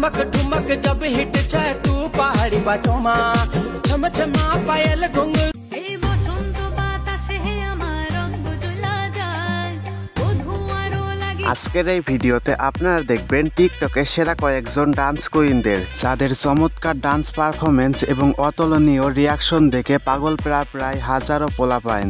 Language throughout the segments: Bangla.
ठुमक ठुमक जब हिट जाए तू पहाड़ी बाटों में छम छमा पायल घुंघरू আজকের এই ভিডিওতে আপনারা দেখবেন টিকটকে সেরা কয়েকজন ডান্স কুইনদের যাদের চমৎকার ডান্স পারফরমেন্স এবং অতুলনীয় রিয়াকশন দেখে পাগল প্রায় হাজারো পোলাপাইন।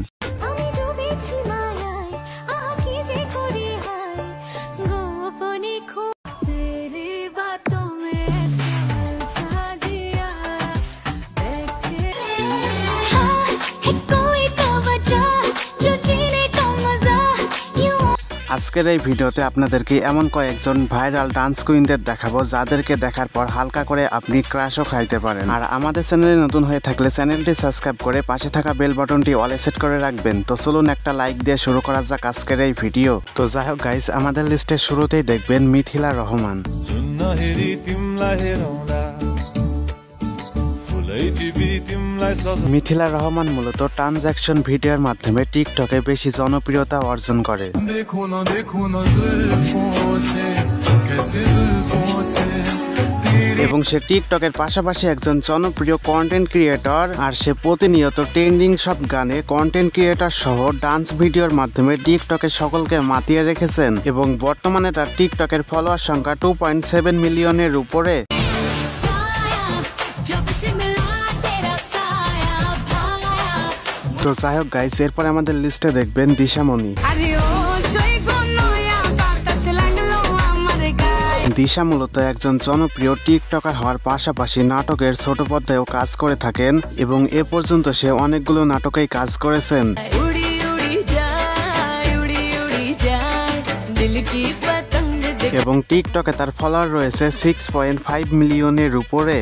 আজকের এই ভিডিওতে আপনাদেরকে এমন কয়েকজন ভাইরাল ডান্স কুইনদের দেখাবো যাদেরকে দেখার পর হালকা করে আপনি ক্রাশও খাইতে পারেন। আর আমাদের চ্যানেলে নতুন হয়ে থাকলে চ্যানেলটি সাবস্ক্রাইব করে পাশে থাকা বেল বাটনটি অলে সেট করে রাখবেন। তো চলুন একটা লাইক দিয়ে শুরু করা যাক আজকের এই ভিডিও। তো যাই হোক গাইস, আমাদের লিস্টের শুরুতেই দেখবেন মিথিলা রহমান। মিথিলা রহমান মূলত ট্রানজ্যাকশন ভিডিওর মাধ্যমে টিকটকে বেশি জনপ্রিয়তা অর্জন করে এবং সে টিকটকের পাশাপাশি একজন জনপ্রিয় কন্টেন্ট ক্রিয়েটর। আর সে প্রতিনিয়ত ট্রেন্ডিং সব গানে কন্টেন্ট ক্রিয়েটর সহ ডান্স ভিডিওর মাধ্যমে টিকটকে সকলকে মাতিয়ে রেখেছেন এবং বর্তমানে তার টিকটকের ফলোয়ার সংখ্যা 2.7 মিলিয়নের উপরে। তো যাই হোক গাইস, এরপরে আমাদের লিস্টে দেখবেন দিশামণি। দিশা মূলত একজন জনপ্রিয় টিকটকার হওয়ার পাশাপাশি নাটকের ছোট পর্দায়ও কাজ করে থাকেন এবং এ পর্যন্ত সে অনেকগুলো নাটকেই কাজ করেছেন এবং টিকটকে তার ফলোয়ার রয়েছে 6.5 মিলিয়নের উপরে।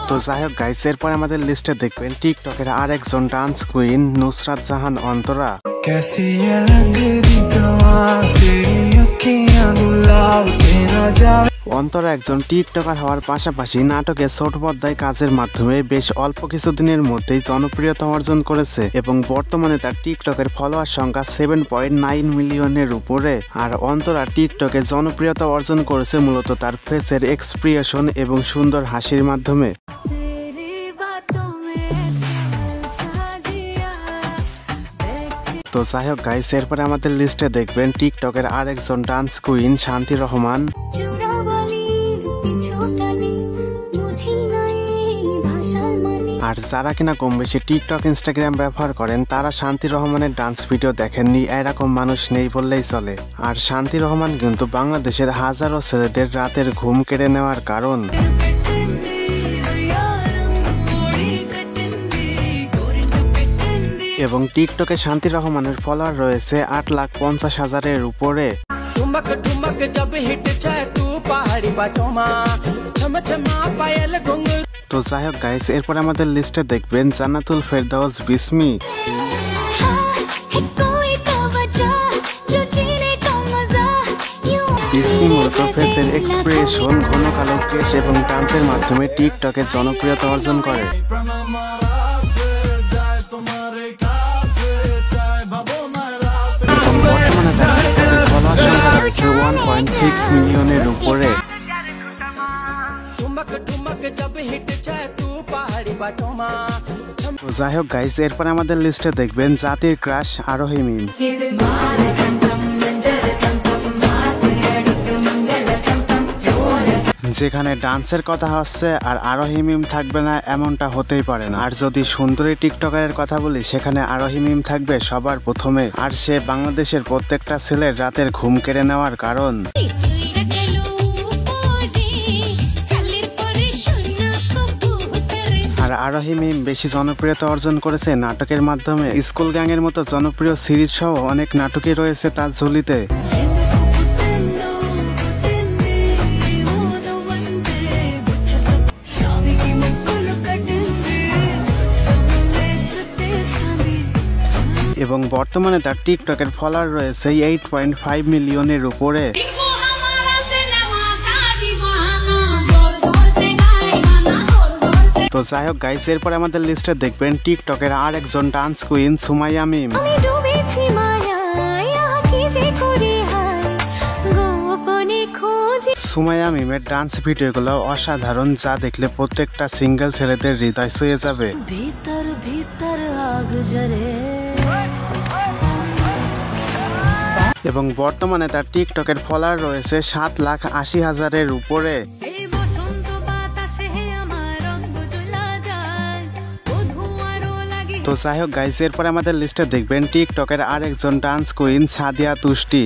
তো যাই হোক গাইস, এরপর আমাদের লিস্টে দেখবেন টিকটকের আর একজন ডান্স কুইন নুসরাত জাহান অন্তরা। অন্তরা একজন টিকটকার হওয়ার পাশাপাশি নাটকে ছোট পর্দায় কাজের মাধ্যমে বেশ অল্প কিছুদিনের মধ্যেই জনপ্রিয়তা অর্জন করেছে এবং বর্তমানে তার টিকটকের ফলোয়ার সংখ্যা 7.9 মিলিয়নের উপরে। আর অন্তরা টিকটকে জনপ্রিয়তা অর্জন করেছে মূলত তার ফেসের এক্সপ্রেশন এবং সুন্দর হাসির মাধ্যমে। তো যাই হোক গাইস, এরপরে আমাদের লিস্টে দেখবেন টিকটকের আর একজন ডান্স কুইন শান্তি রহমান। আর যারা কিনা কম বেশি টিকটক ইনস্টাগ্রাম ব্যবহার করেন তারা শান্তি রহমানের ডান্স ভিডিও দেখেননি এরকম মানুষ নেই বললেই চলে। আর শান্তি রহমান কিন্তু বাংলাদেশের হাজারো ছেলেদের রাতের ঘুম কেড়ে নেওয়ার কারণ। এবং টিকটকে শান্তি রহমানের ফলোয়ার রয়েছে 8,50,000-এর উপরে। তো যাই হোক গাইস, এরপর আমাদের লিস্টে দেখবেন জান্নাতুল ফেরদাউস বিসমি। বিসমি মূলত ফেসের এক্সপ্রেশন, ঘন কালো কেশ এবং ডান্সের মাধ্যমে টিকটকে জনপ্রিয়তা অর্জন করে। বর্তমানে তার টিকটকের ফলোয়ার সংখ্যা রয়েছে 1.6 মিলিয়নের উপরে। যাই হোক গাইস, এরপর আমাদের লিস্টে দেখবেন জাতির ক্রাশ আরোহী মিম। যেখানে ডান্সের কথা হচ্ছে আর আরোহী মিম থাকবে না এমনটা হতেই পারে না। আর যদি সুন্দরী টিকটকারের কথা বলি সেখানে আরোহী মিম থাকবে সবার প্রথমে। আর সে বাংলাদেশের প্রত্যেকটা ছেলের রাতের ঘুম কেড়ে নেওয়ার কারণ। আর আরোহী মিম বেশি জনপ্রিয়তা অর্জন করেছে নাটকের মাধ্যমে। স্কুল গ্যাংয়ের মতো জনপ্রিয় সিরিজ সহ অনেক নাটকই রয়েছে তার ঝুলিতে। এবং বর্তমানে তার টিকটকের ফলোয়ার রয়েছে 8.5 মিলিয়নের উপরে। তো যাই হোক গাইস, এরপরে আমাদের লিস্টে দেখবেন টিকটকের আর একজন ডান্স কুইন সুমাইয়া মিম। সুমাইয়া মিমের ডান্স ভিডিওগুলো অসাধারণ, যা দেখলে প্রত্যেকটা সিঙ্গেল ছেলেদের হৃদয় ছুঁয়ে যাবে। ভিতর ভিতর আগ জ্বলে। এবং বর্তমানে তার টিকটকের ফলোয়ার রয়েছে 7,80,000-এর উপরে। তো যাই হোক গাইজ, এরপরে আমাদের লিস্টে দেখবেন টিকটকের আরেকজন ডান্স কুইন সাদিয়া তুষ্টি।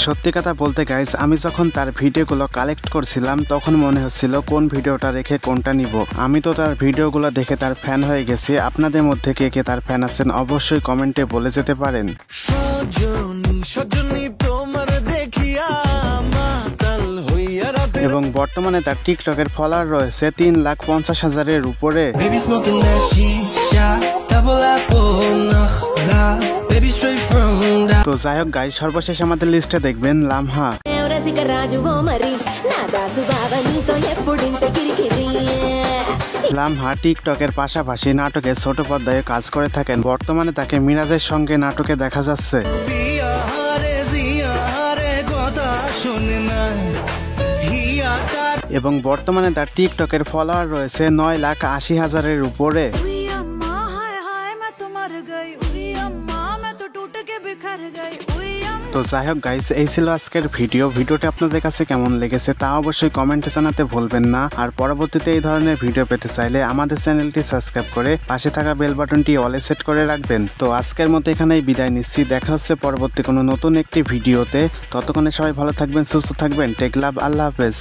সত্যি কথা বলতে গাইজ, আমি যখন তার ভিডিওগুলো কালেক্ট করছিলাম তখন মনে হচ্ছিল কোন ভিডিওটা রেখে কোনটা নিব। আমি তো তার ভিডিওগুলো দেখে তার ফ্যান হয়ে গেছি। আপনাদের মধ্যে কে কে তার ফ্যান আছেন অবশ্যই কমেন্টে বলে যেতে পারেন। এবং বর্তমানে তার টিকটকের ফলোয়ার রয়েছে 3,50,000-এর উপরে। তো যাই হোক গাইজ, সর্বশেষ আমাদের লিস্টে দেখবেন লামহা। লামহা টিকটকের পাশাপাশি নাটকে ছোট পর্দায় কাজ করে থাকেন। বর্তমানে তাকে মিরাজের সঙ্গে নাটকে দেখা যাচ্ছে। এবং বর্তমানে তার টিকটকের ফলোয়ার রয়েছে 9,80,000-এর উপরে। তো যাই হোক গাইজ, এই ছিল আজকের ভিডিওটি আপনাদের কাছে কেমন লেগেছে তা অবশ্যই কমেন্টে জানাতে ভুলবেন না। আর পরবর্তীতে এই ধরনের ভিডিও পেতে চাইলে আমাদের চ্যানেলটি সাবস্ক্রাইব করে পাশে থাকা বেল বাটনটি অলে সেট করে রাখবেন। তো আজকের মতো এখানেই বিদায় নিচ্ছি। দেখা হচ্ছে পরবর্তী কোনো নতুন একটি ভিডিওতে। ততক্ষণে সবাই ভালো থাকবেন, সুস্থ থাকবেন। টেক লাভ, আল্লাহ হাফেজ।